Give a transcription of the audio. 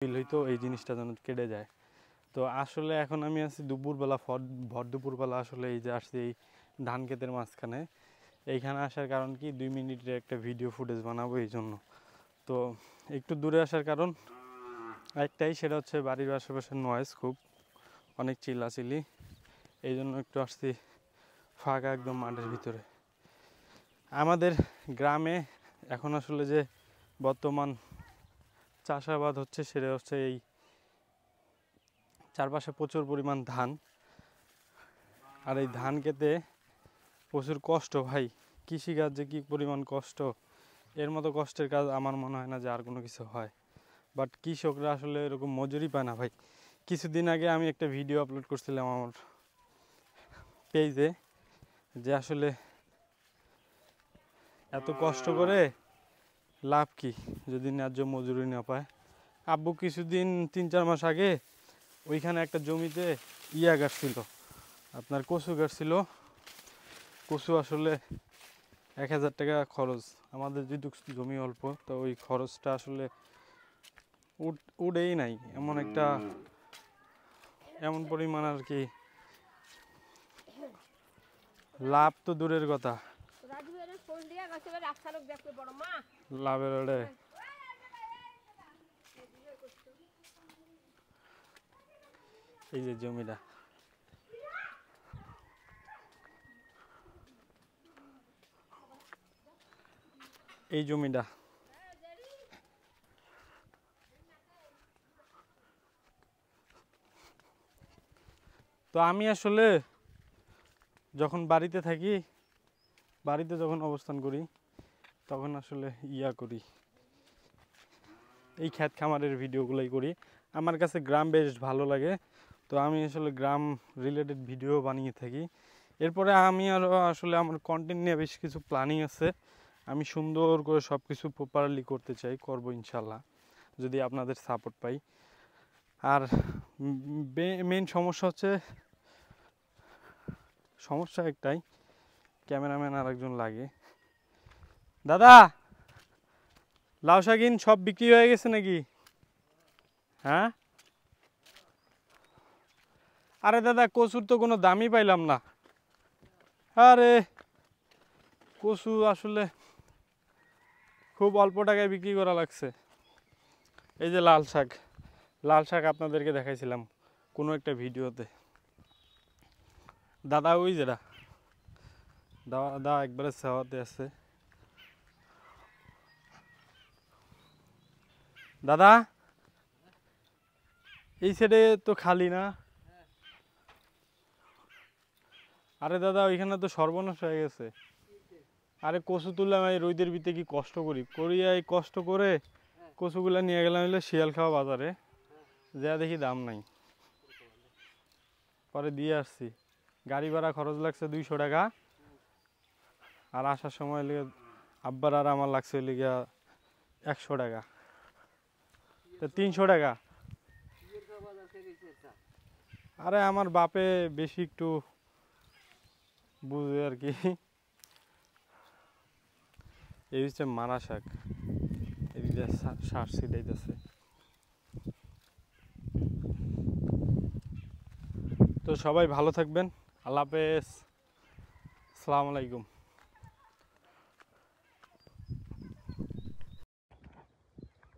Feel হইতো এই জিনিসটা যেন কেটে যায়। তো আসলে এখন আমি আছি দুপুরবেলা, ভর দুপুরবেলা আসলে এই যে আসছি এই ধান ক্ষেতের মাঝখানে। এইখানে আসার কারণ কি 2 মিনিটের একটা ভিডিও ফুটেজ বানাবো এই জন্য। তো একটু দূরে আসার কারণ একটাই, সেটা হচ্ছে বাড়ির আশেপাশের নয়েজ খুব অনেক চিল্লাচিল্লি, এই জন্য একটু আসছি ফাঁকা একদম মাঠের ভিতরে। আমাদের গ্রামে এখন আসলে যে বর্তমান চাষাবাদ হচ্ছে সেটা হচ্ছে এই চারপাশে প্রচুর পরিমাণ ধান, আর এই ধান খেতে প্রচুর কষ্ট ভাই। কৃষিকাজ যে কী পরিমাণ কষ্ট, এর মতো কষ্টের কাজ আমার মনে হয় না যে আর কোনো কিছু হয়। বাট কৃষকরা আসলে এরকম মজুরি পায় না ভাই। কিছুদিন আগে আমি একটা ভিডিও আপলোড করছিলাম আমার পেজে, যে আসলে এত কষ্ট করে লাভ কি যদি ন্যায্য মজুরি না পায়। আব্বু কিছুদিন 3-4 মাস আগে ওইখানে একটা জমিতে গাছছিল, আপনার কচু গাছছিল। কচু আসলে 1000 টাকা খরচ, আমাদের যেটুকু জমি অল্প, তো ওই খরচটা আসলে উঠেই নাই এমন পরিমাণ আর কি। লাভ তো দূরের কথা, লাভের ওরে এই যে জমিটা, এই জমিটা তো আমি আসলে যখন বাড়িতে থাকি, বাড়িতে যখন অবস্থান করি, তখন আসলে করি, এই ক্ষেত খামারের ভিডিওগুলোই করি। আমার কাছে গ্রাম বেশ ভালো লাগে, তো আমি আসলে গ্রাম রিলেটেড ভিডিও বানিয়ে থাকি। এরপরে আমি আরও আসলে আমার কন্টেন্ট নিয়ে বেশ কিছু প্ল্যানিং আছে। আমি সুন্দর করে সব কিছু প্রপারলি করতে চাই, করব ইনশাল্লাহ যদি আপনাদের সাপোর্ট পাই। আর মেইন সমস্যা একটাই, ক্যামেরাম্যান আর একজন লাগে। দাদা, লাউ শাকিন সব বিক্রি হয়ে গেছে নাকি? হ্যাঁ, আরে দাদা কচুর তো কোনো দামই পাইলাম না। আরে কচু আসলে খুব অল্প টাকায় বিক্রি করা লাগছে। এই যে লাল শাক আপনাদেরকে দেখাইছিলাম কোনো একটা ভিডিওতে। দাদা ওই যেটা দাদা একবারে সেওয়াতে আছে। দাদা এই সাইডে তো খালি না। আরে দাদা ওইখানে তো সর্বনাশ হয়ে গেছে। আরে কচু তুললাম এই রোদের ভিতরে, কি কষ্ট করি এই কষ্ট করে কচুগুলা নিয়ে গেলাম হইলে শিয়ালখাওয়া বাজারে, যা দেখি দাম নাই। পরে দিয়ে আসছি, গাড়ি ভাড়া খরচ লাগছে 200 টাকা, আর আসার সময় লেগে আব্বার আর আমার লাগছে লিগা 100 টাকা, তো 300 টাকা। আরে আমার বাপে বেশি একটু বুঝে আর কি। এই হচ্ছে মারা শাক, এদিকে সার ছিটাইতেছে। তো সবাই ভালো থাকবেন, আল্লাহ হাফেজ, আসসালামু আলাইকুম।